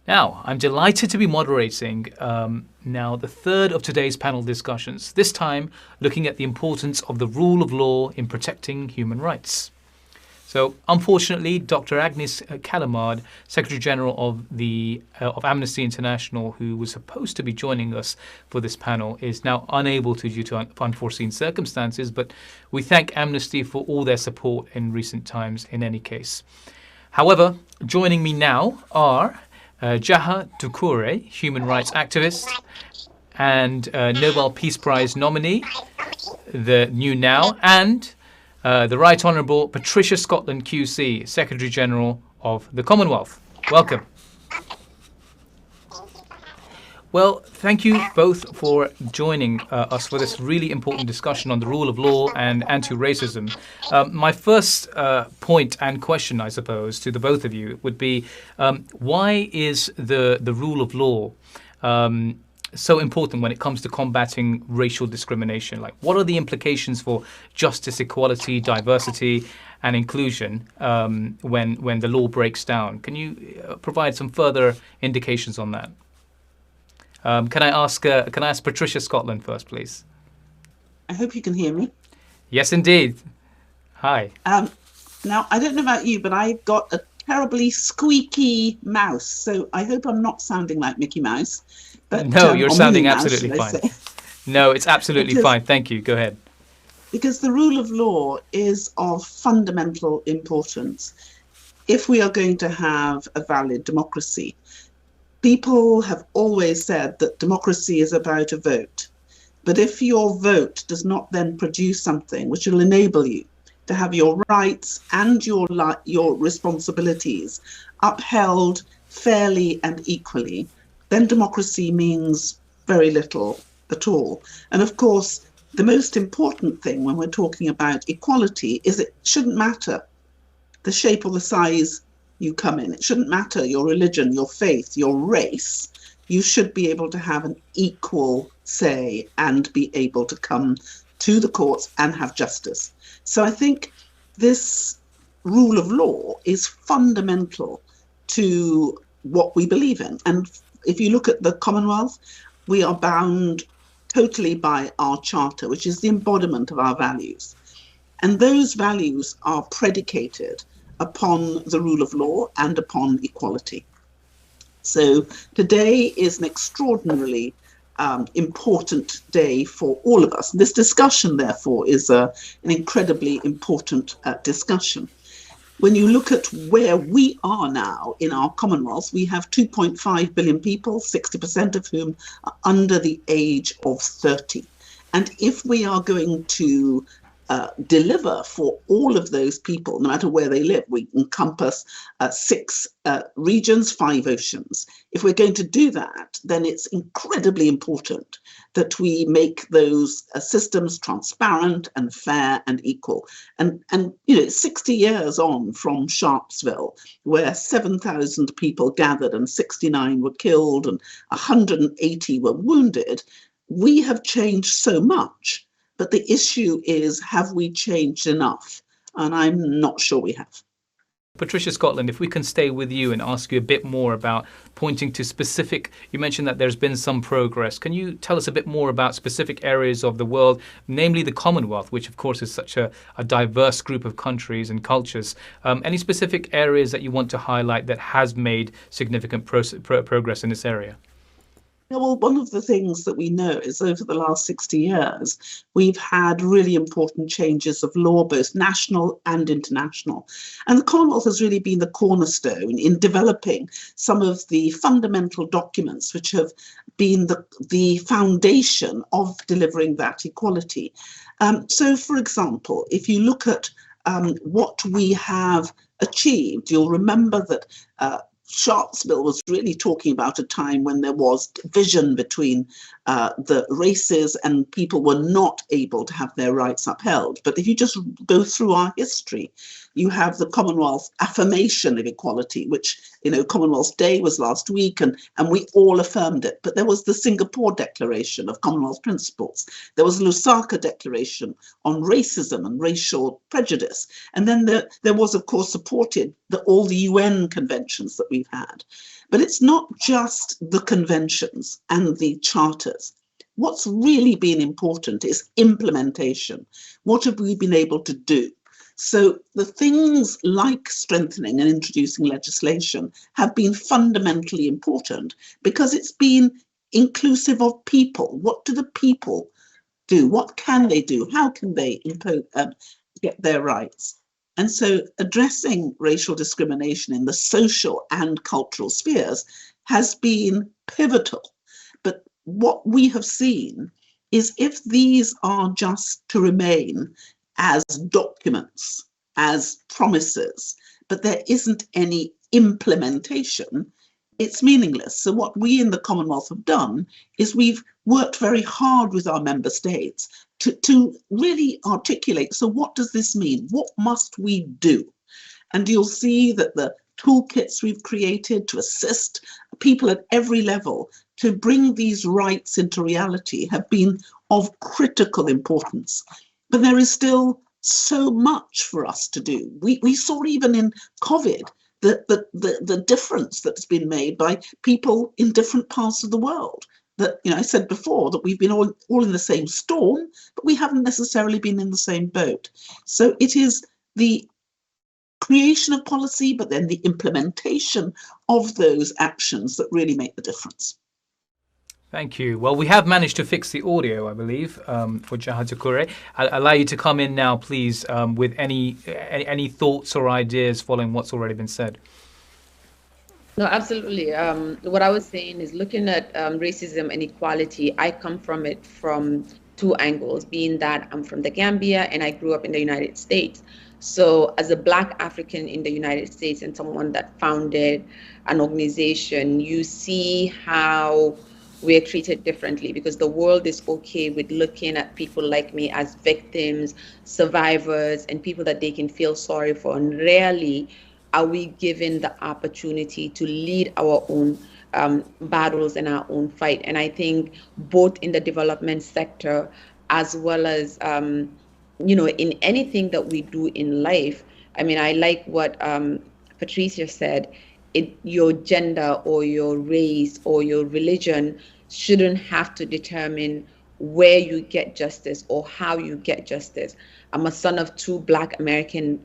Now, I'm delighted to be moderating now the third of today's panel discussions, this time looking at the importance of the rule of law in protecting human rights. So, unfortunately, Dr. Agnes Callamard, Secretary General of Amnesty International, who was supposed to be joining us for this panel, is now unable to due to unforeseen circumstances. But we thank Amnesty for all their support in recent times in any case. However, joining me now are Jaha Doucouré, human rights activist and Nobel Peace Prize nominee, the new now, and the Right Honourable Patricia Scotland QC, Secretary General of the Commonwealth. Welcome. Well, thank you both for joining us for this really important discussion on the rule of law and anti-racism. My first point and question, I suppose, to the both of you would be, why is the rule of law so important when it comes to combating racial discrimination? Like, what are the implications for justice, equality, diversity, and inclusion when the law breaks down? Can you provide some further indications on that? Can I ask Patricia Scotland first, please? I hope you can hear me. Yes, indeed. Hi. Now, I don't know about you, but I've got a terribly squeaky mouse, so I hope I'm not sounding like Mickey Mouse. But, no, you're sounding Mouse, absolutely fine. No, it's absolutely fine. Thank you. Go ahead. Because the rule of law is of fundamental importance if we are going to have a valid democracy. People have always said that democracy is about a vote. But if your vote does not then produce something which will enable you to have your rights and your responsibilities upheld fairly and equally, then democracy means very little at all. And of course, the most important thing when we're talking about equality is it shouldn't matter the shape or the size you come in. It shouldn't matter your religion, your faith, your race. You should be able to have an equal say and be able to come to the courts and have justice. So I think this rule of law is fundamental to what we believe in. And if you look at the Commonwealth, we are bound totally by our charter, which is the embodiment of our values. And those values are predicated upon the rule of law and upon equality. So today is an extraordinarily important day for all of us. This discussion, therefore, is an incredibly important discussion. When you look at where we are now in our Commonwealth, we have 2.5 billion people, 60% of whom are under the age of 30. And if we are going to deliver for all of those people, no matter where they live, we encompass 6 regions, 5 oceans. If we're going to do that, then it's incredibly important that we make those systems transparent and fair and equal. And you know, 60 years on from Sharpsville, where 7,000 people gathered and 69 were killed and 180 were wounded, we have changed so much. But the issue is, have we changed enough? And I'm not sure we have. Patricia Scotland, if we can stay with you and ask you a bit more about pointing to specific, you mentioned that there's been some progress. Can you tell us a bit more about specific areas of the world, namely the Commonwealth, which of course is such a diverse group of countries and cultures? Any specific areas that you want to highlight that has made significant progress in this area? Well, one of the things that we know is over the last 60 years, we've had really important changes of law, both national and international. And the Commonwealth has really been the cornerstone in developing some of the fundamental documents which have been the foundation of delivering that equality. So, for example, if you look at what we have achieved, you'll remember that Sharpsville was really talking about a time when there was division between the races and people were not able to have their rights upheld. But if you just go through our history, you have the Commonwealth affirmation of equality, which Commonwealth Day was last week, and we all affirmed it. But there was the Singapore Declaration of Commonwealth Principles. There was the Lusaka Declaration on racism and racial prejudice. And then there was, of course, supported all the UN conventions that we've had. But it's not just the conventions and the charters. What's really been important is implementation. What have we been able to do? So the things like strengthening and introducing legislation have been fundamentally important because it's been inclusive of people. What do the people do? What can they do? How can they get their rights? And so addressing racial discrimination in the social and cultural spheres has been pivotal. But what we have seen is if these are just to remain as documents, as promises, but there isn't any implementation, it's meaningless. So what we in the Commonwealth have done is we've worked very hard with our member states to really articulate, so what does this mean? What must we do? And you'll see that the toolkits we've created to assist people at every level to bring these rights into reality have been of critical importance. But there is still so much for us to do. We saw even in COVID the difference that's been made by people in different parts of the world. That, I said before that we've been all in the same storm, but we haven't necessarily been in the same boat. So it is the creation of policy, but then the implementation of those actions that really make the difference. Thank you. Well, we have managed to fix the audio, I believe, for Jaha Tukure. I'll allow you to come in now, please, with any thoughts or ideas following what's already been said. No, absolutely. What I was saying is looking at racism and equality, I come from it from two angles, being that I'm from the Gambia and I grew up in the United States. So as a Black African in the United States and someone that founded an organization, you see how we're treated differently because the world is okay with looking at people like me as victims, survivors, and people that they can feel sorry for. And rarely are we given the opportunity to lead our own battles and our own fight. And I think both in the development sector as well as, in anything that we do in life. I mean, I like what Patricia said, your gender or your race or your religion shouldn't have to determine where you get justice or how you get justice. I'm a son of two Black American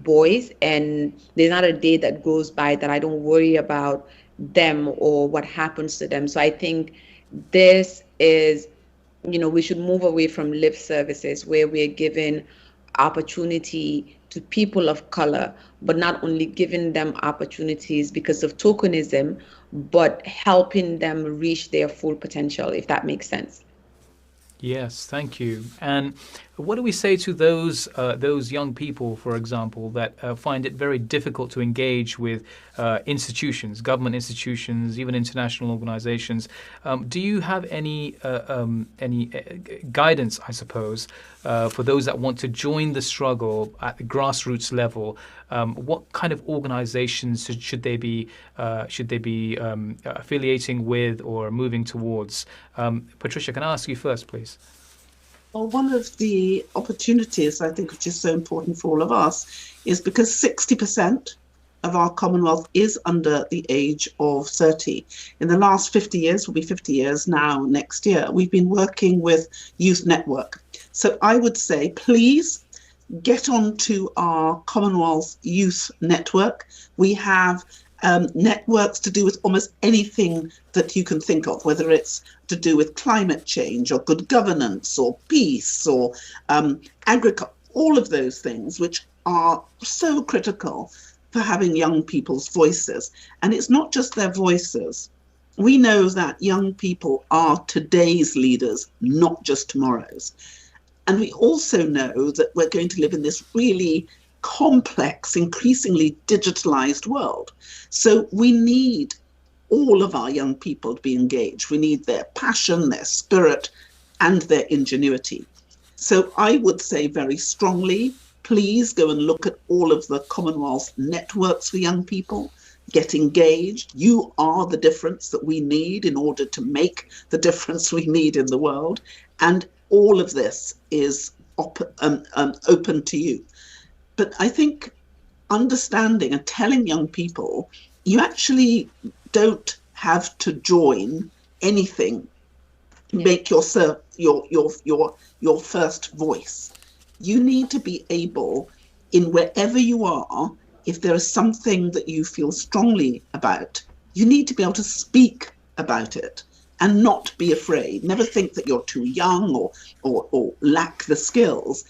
boys, and there's not a day that goes by that I don't worry about them or what happens to them. So I think this is, we should move away from lip services where we're given opportunity to people of color, but not only giving them opportunities because of tokenism, but helping them reach their full potential, if that makes sense. Yes, thank you. And what do we say to those young people, for example, that find it very difficult to engage with institutions, government institutions, even international organizations? Do you have any guidance, I suppose, for those that want to join the struggle at the grassroots level? What kind of organizations should they be affiliating with or moving towards? Patricia, can I ask you first, please? Well, one of the opportunities I think which is so important for all of us is because 60% of our Commonwealth is under the age of 30. In the last 50 years, will be 50 years now next year, we've been working with Youth Network. So I would say, please get onto our Commonwealth Youth Network. We have networks to do with almost anything that you can think of, whether it's to do with climate change or good governance or peace or agriculture, all of those things which are so critical for having young people's voices. And it's not just their voices. We know that young people are today's leaders, not just tomorrow's. And we also know that we're going to live in this really complex, increasingly digitalized world. So we need all of our young people to be engaged. We need their passion, their spirit, and their ingenuity. So I would say very strongly, please go and look at all of the Commonwealth networks for young people. get engaged. You are the difference that we need in order to make the difference we need in the world. And all of this is open to you. But I think understanding and telling young people, you actually don't have to join anything, make yourself your first voice. You need to be able, in wherever you are, if there is something that you feel strongly about, you need to be able to speak about it and not be afraid. Never think that you're too young or lack the skills.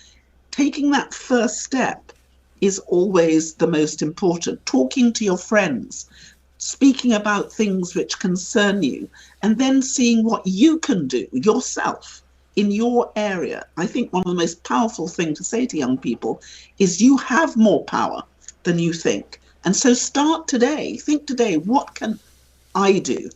Taking that first step is always the most important. Talking to your friends, speaking about things which concern you, and then seeing what you can do yourself in your area. I think one of the most powerful things to say to young people is you have more power than you think. And so start today. Think today, what can I do?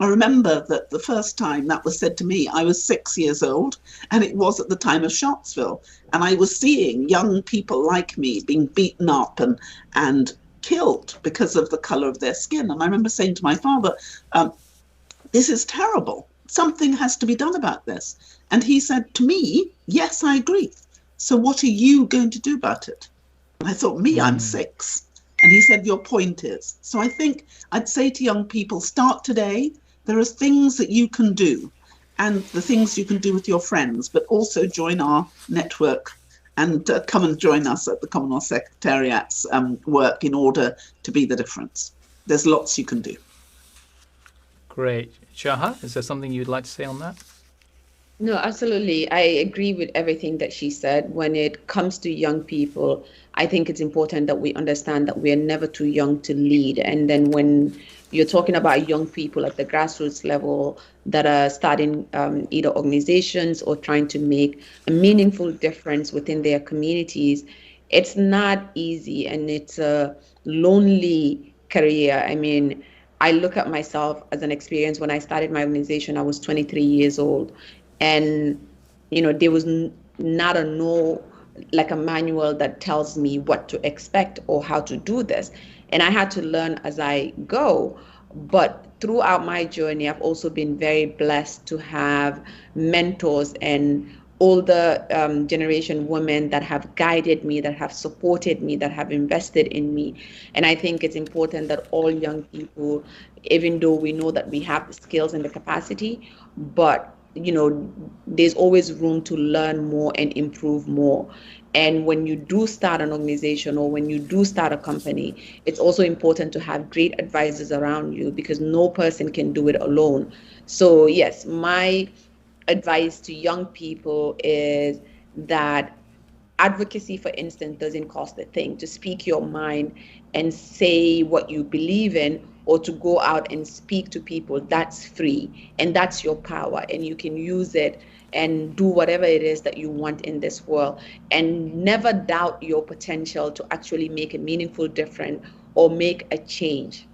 I remember that the first time that was said to me, I was 6 years old, and it was at the time of Sharpsville. And I was seeing young people like me being beaten up and killed because of the colour of their skin. And I remember saying to my father, this is terrible. Something has to be done about this. And he said to me, yes, I agree. So what are you going to do about it? And I thought, I'm 6. And he said, your point is. So I think I'd say to young people, start today. There are things that you can do, and the things you can do with your friends, but also join our network and come and join us at the Commonwealth Secretariat's work in order to be the difference. There's lots you can do. Great. Shaha, is there something you'd like to say on that? No, absolutely. I agree with everything that she said. When it comes to young people, I think it's important that we understand that we are never too young to lead. And then when you're talking about young people at the grassroots level that are starting either organizations or trying to make a meaningful difference within their communities, it's not easy and it's a lonely career. I mean, I look at myself as an experience. When I started my organization, I was 23 years old. And, there was not a manual that tells me what to expect or how to do this. And I had to learn as I go. But throughout my journey, I've also been very blessed to have mentors and older generation women that have guided me, that have supported me, that have invested in me. And I think it's important that all young people, even though we know that we have the skills and the capacity, but there's always room to learn more and improve more. And when you do start an organization or when you do start a company, it's also important to have great advisors around you because no person can do it alone. So yes, my advice to young people is that advocacy, for instance, doesn't cost a thing. To speak your mind and say what you believe in, or to go out and speak to people, that's free. And that's your power. And you can use it and do whatever it is that you want in this world. And never doubt your potential to actually make a meaningful difference or make a change.